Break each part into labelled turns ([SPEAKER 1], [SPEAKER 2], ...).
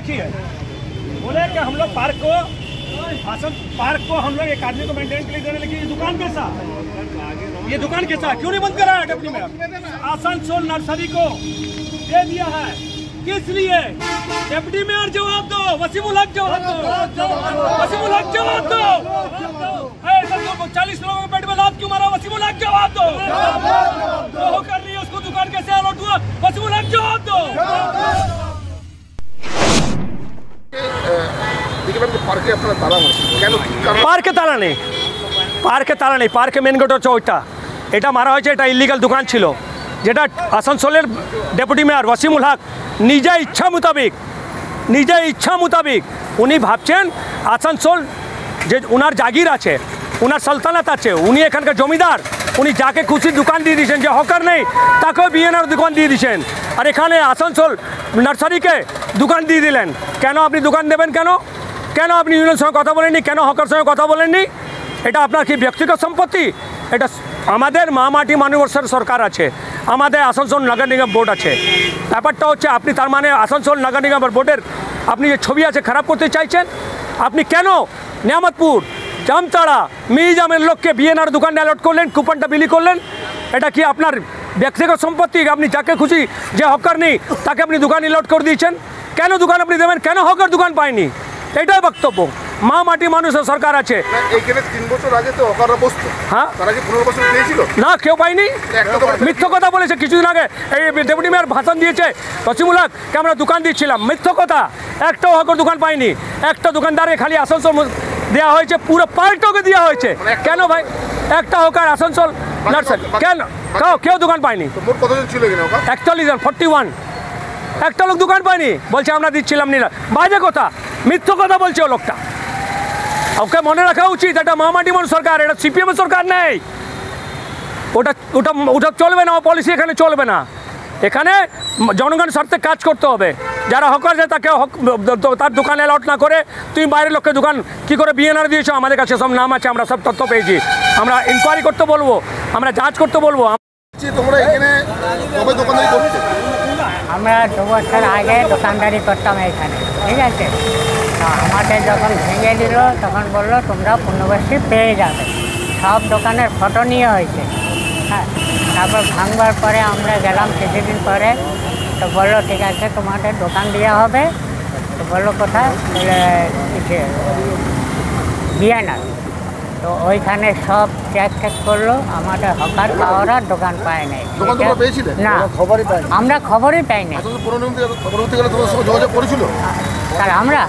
[SPEAKER 1] देखिए, बोले कि हम लोग पार्क को हम लोग एक आदमी को मेंटेन के लिए देने लगे। ये दुकान कैसा क्यों नहीं बंद करा है? डेप्यूटी मेयर आसनसोल नर्सरी को दे दिया है, किस लिए? डेप्यूटी मेयर जवाब दो, वसीमुल हक जवाब दो, वसीमुल हक जवाब दो। 40 लोगों के पेट में लात क्यों मारा? वसीमुल हक जवाब दो। वो कर रही है, उसको दुकान कैसे अलॉट हुआ? वसीमुल हक जवाब दो। পার্কে তালা নেই, পার্কে মেন গেট হচ্ছে ওইটা। এটা মারা হয়েছে, এটা ইলিগাল দোকান ছিল, যেটা আসানসোলের ডেপুটি মেয়র ওয়াসিমুল হক নিজে ইচ্ছা মোতাবিক উনি ভাবছেন আসানসোল যে ওনার জাগির আছে, ওনার সালতানাত আছে, উনি এখানকার জমিদার, উনি যাকে খুশি দোকান দিয়ে দিয়েছেন। যে হকার নেই তাকেও বিএনআর দোকান দিয়ে দিয়েছেন, আর এখানে আসানসোল নার্সারিকে দোকান দিয়ে দিলেন। কেন আপনি দোকান দেবেন? কেন আপনি ইউনিয়নের সঙ্গে কথা বলেননি? কেন হকার সঙ্গে কথা বলেননি? এটা আপনার কি ব্যক্তিগত সম্পত্তি? এটা আমাদের মাটি মানুষের সরকার আছে, আমাদের আসানসোল নগর নিগম বোর্ড আছে। ব্যাপারটা হচ্ছে আপনি তার মানে আসানসোল নগর নিগম বোর্ডের আপনি যে ছবি আছে খারাপ করতে চাইছেন। আপনি কেন নিয়ামতপুর, জামতাড়া, মিহিজামের লোককে বিএনআর দোকান অ্যালট করলেন, কুপনটা বিলি করলেন? এটা কি আপনার ব্যক্তিগত সম্পত্তি? আপনি যাকে খুশি, যে হকার নেই তাকে আপনি দোকান অ্যালট করে দিয়েছেন। কেন দোকান আপনি দেবেন? কেন হকার দোকান পায়নি? এটাই বক্তব্য। মাটি মানুষের সরকার আছে।
[SPEAKER 2] এইখানে 3 বছর আগে তো হকাররা বসতো,
[SPEAKER 1] হ্যাঁ,
[SPEAKER 2] তারা কি পুনর্বাসন পেয়েছিল?
[SPEAKER 1] না, কেউ পায়নি। মিথ্য কথা বলেছে কিছুদিন আগে, এই ডেপুটি মেয়র ভাষণ দিয়েছে ওয়াসিমুল হক কে আমরা দোকান দিচ্ছিলাম। মিথ্য কথা, একটাও হকার দোকান পায়নি। একটা দোকানদারে খালি আসানসোল দেওয়া হয়েছে, পুরো পার্কটাকে দেওয়া হয়েছে। কেন ভাই? একটা হকার আসানসোল নার্সারি কেন? কেউ দোকান পায়নি। 41 জন, 41 একটা লোক দোকান পায়নি, বলছে আমরা দিচ্ছিলাম না। বাজে কথা, মিথ্য কথা বলছে ও লোকটা। ওকে মনে রাখা উচিত, এটা মাটি মানুষ সরকার, এটা সিপিএম সরকার নেই। ওটা চলবে না, পলিসি এখানে চলবে না। এখানে জনগণের স্বার্থে কাজ করতে হবে। যারা হকার আছে তাকে তার দোকান অ্যালাউট না করে তুমি বাইরের লোককে দোকান কী করে বিএনআর দিয়েছো? আমাদের কাছে সব নাম আছে, আমরা সব তথ্য পেয়েছি। আমরা ইনকোয়ারি করতে বলবো, আমরা যাঞ্চ করতে বলবো।
[SPEAKER 2] তোমরা এখানে কবে দোকানদারি করতে?
[SPEAKER 3] আমরা 2 বছর আগে দোকানদারি করতাম এখানে, ঠিক আছে। তো আমাদের যখন ভেঙে দিল তখন বললো তোমরা পুনর্বাসী পেয়ে যাবে। সব দোকানের ফটো নিয়ে হয়েছে, হ্যাঁ। তারপর ভাঙবার পরে আমরা গেলাম কিছুদিন পরে, তো বললো ঠিক আছে তোমাদের দোকান দেওয়া হবে। তো বললো কোথায়? বলে বিএনআর। তো ওইখানে সব চেক করলো, আমাদের হকার পাওয়ারা দোকান পায় নাই। না, আমরা খবরই পাইনি। স্যার আমরা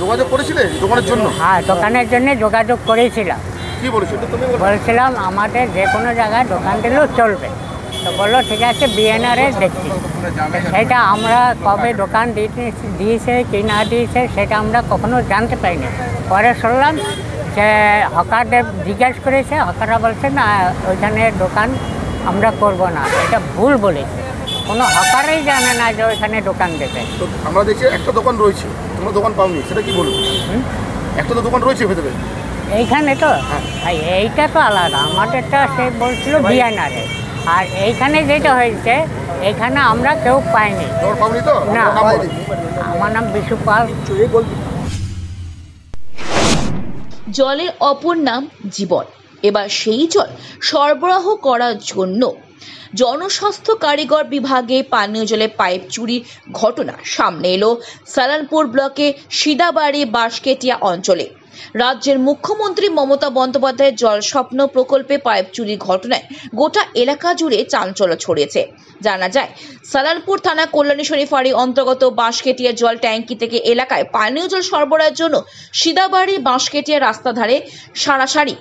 [SPEAKER 2] যোগাযোগ করেছিলে দোকানের জন্য?
[SPEAKER 3] হ্যাঁ, দোকানের জন্য যোগাযোগ করেছিলাম।
[SPEAKER 2] কি বলেছিল?
[SPEAKER 3] বলছিলাম আমাদের যে কোনো জায়গায় দোকান দিলেও চলবে। তো বললো ঠিক আছে বিএনআরে দেখছি। সেটা আমরা কবে দোকান দিয়েছে কি না দিয়েছে সেটা আমরা কখনো জানতে পারিনি। পরে শুনলাম যে হকারদের জিজ্ঞেস করেছে, হকাররা বলছে না ওইখানে দোকান আমরা করব না। এটা ভুল বলেছে, কোনো হকারই জানে না যে ওইখানে দোকান দেবে।
[SPEAKER 2] তো আমরা দেখছি একটা দোকান রয়েছে, তোমরা দোকান পাওনি, সেটা কি বলবো? একটা তো দোকান রয়েছে ভেতরে
[SPEAKER 3] এইখানে। তো এইটা তো আলাদা, আমাদেরটা সে বলছিল বিএনআরে। আর এইখানে যেটা হয়েছে এখানে আমরা কেউ পাইনি। না, আমার নাম বিশু পাল।
[SPEAKER 4] জলের অপর নাম জীবন। এবার সেই জল সরবরাহ করার জন্য জনস্বাস্থ্য কারিগর বিভাগে পানীয় জলে পাইপ চুরির ঘটনা সামনে এলো সালানপুর ব্লকে সিদাবাড়ি বাঁশকেটিয়া অঞ্চলে। রাজ্যের মুখ্যমন্ত্রী মমতা বন্দ্যোপাধ্যায়ের জল স্বপ্ন প্রকল্পে পাইপ চুরির ঘটনায় গোটা এলাকা জুড়ে চাঞ্চল্য ছড়িয়েছে। জানা যায় সালানপুর থানা কল্যাণেশ্বরী ফাঁড়ি অন্তর্গত বাঁশকেটিয়া জল ট্যাঙ্কি থেকে এলাকায় পানীয় জল সরবরাহের জন্য সিদাবাড়ি বাঁশকেটিয়া রাস্তা ধারে সারাসারি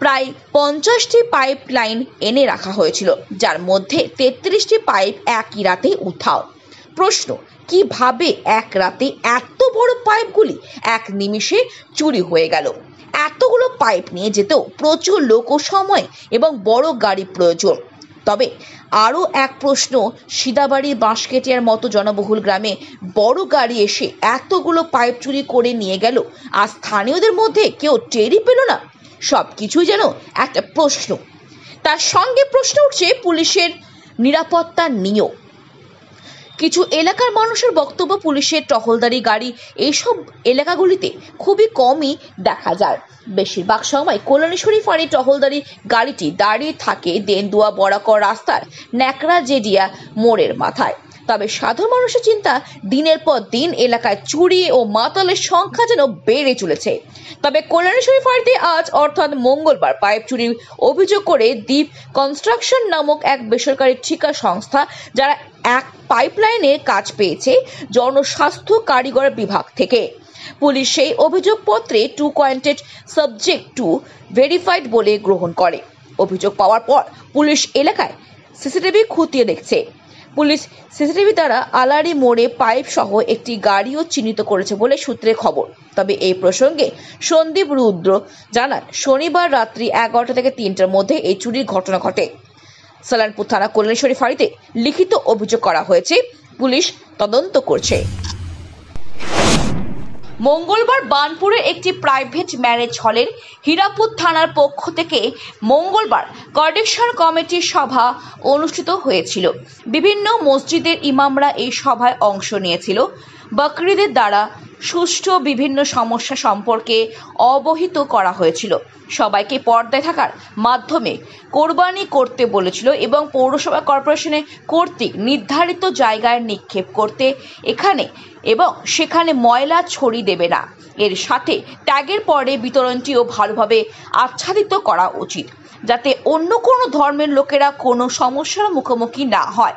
[SPEAKER 4] প্রায় 50টি পাইপ লাইন এনে রাখা হয়েছিল, যার মধ্যে 33টি পাইপ একই রাতে উধাও। প্রশ্ন, কিভাবে এক রাতে এত বড় পাইপগুলি এক নিমিষে চুরি হয়ে গেল? এতগুলো পাইপ নিয়ে যেতেও প্রচুর লোক ও সময় এবং বড় গাড়ি প্রয়োজন। তবে আরও এক প্রশ্ন, সিদাবাড়ি বাঁশকেটিয়ার মতো জনবহুল গ্রামে বড় গাড়ি এসে এতগুলো পাইপ চুরি করে নিয়ে গেল আর স্থানীয়দের মধ্যে কেউ টেরই পেল না। সব কিছুই যেন একটা প্রশ্ন। তার সঙ্গে প্রশ্ন উঠছে পুলিশের নিরাপত্তা নিয়েও। কিছু এলাকার মানুষের বক্তব্য, পুলিশের টহলদারি গাড়ি এইসব এলাকাগুলিতে খুবই কমই দেখা যায়। বেশিরভাগ সময় কল্যাণেশ্বরী ফাঁড়ি টহলদারি গাড়িটি দাঁড়িয়ে থাকে দেনদুয়া বরাকর রাস্তার ন্যাকড়া জেডিয়া মোড়ের মাথায়। তবে সাধারণ মানুষের চিন্তা, দিনের পর দিন এলাকায় চুরি ও মাতালের সংখ্যা যেন বেড়ে চলেছে। তবে কল্যাণেশ্বরী ফাঁড়িতে আজ অর্থাৎ মঙ্গলবার পাইপ চুরির অভিযোগ করে দ্বীপ কনস্ট্রাকশন নামক এক বেসরকারি ঠিকা সংস্থা, যারা এক পাইপলাইনের কাজ পেয়েছে জনস্বাস্থ্য কারিগর বিভাগ থেকে। পুলিশ সেই অভিযোগপত্রে 2 কোয়ান্টেড সাবজেক্ট টু ভেরিফাইড বলে গ্রহণ করে। অভিযোগ পাওয়ার পর পুলিশ এলাকায় সিসিটিভি খতিয়ে দেখছে। পুলিশ সিসিটিভি দ্বারা আলারি মোড়ে পাইপ সহ একটি গাড়িও চিহ্নিত করেছে বলে সূত্রে খবর। তবে এই প্রসঙ্গে সন্দীপ রুদ্র জানান, শনিবার রাত্রি 11টা থেকে 3টার মধ্যে এই চুরির ঘটনা ঘটে। সালানপুর থানা কল্যাণেশ্বরী ফাঁড়িতে লিখিত অভিযোগ করা হয়েছে, পুলিশ তদন্ত করছে। মঙ্গলবার বার্নপুরের একটি প্রাইভেট ম্যারেজ হলের হীরাপুর থানার পক্ষ থেকে মঙ্গলবার কর্ডিকশন কমিটির সভা অনুষ্ঠিত হয়েছিল। বিভিন্ন মসজিদের ইমামরা এই সভায় অংশ নিয়েছিল। বকরিদের দ্বারা সুষ্ঠু বিভিন্ন সমস্যা সম্পর্কে অবহিত করা হয়েছিল। সবাইকে পর্দায় থাকার মাধ্যমে কোরবানি করতে বলেছিল এবং পৌরসভা কর্পোরেশনের কর্তৃক নির্ধারিত জায়গায় নিক্ষেপ করতে, এখানে এবং সেখানে ময়লা ছড়িয়ে দেবে না। এর সাথে ট্যাগের পরে বিতরণটিও ভালোভাবে আচ্ছাদিত করা উচিত, যাতে অন্য কোনো ধর্মের লোকেরা কোনো সমস্যার মুখোমুখি না হয়।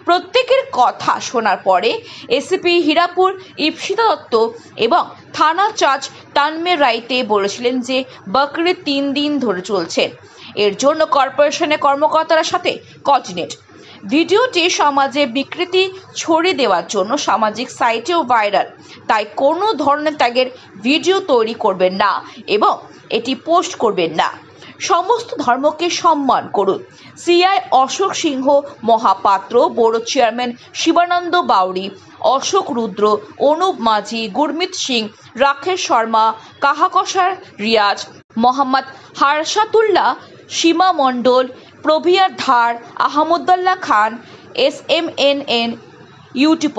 [SPEAKER 4] প্রত্যেকের কথা শোনার পরে এসিপি হীরাপুর ইপসিতা দত্ত এবং থানা চার্জ তানমের রাইতে বলেছিলেন যে বকরিদ 3 দিন ধরে চলছে। এর জন্য কর্পোরেশনের কর্মকর্তারা সাথে কোঅর্ডিনেট। ভিডিওটি সমাজে বিকৃতি ছড়িয়ে দেওয়ার জন্য সামাজিক সাইটেও ভাইরাল, তাই কোনো ধরনের ট্যাগের ভিডিও তৈরি করবেন না এবং এটি পোস্ট করবেন না। সমস্ত ধর্মকে সম্মান করুন। সিআই অশোক সিংহ মহাপাত্র, বোর্ড চেয়ারম্যান শিবানন্দ বাউরি, অশোক রুদ্র, অনুপ মাঝি, গুরমিত সিং, রাকেশ শর্মা, কাহাকসার রিয়াজ, মোহাম্মদ হারসাতুল্লাহ, সীমা মণ্ডল, প্রভিয়ার ধার, আহমদুল্লাহ খান, SMNN ইউটিউব।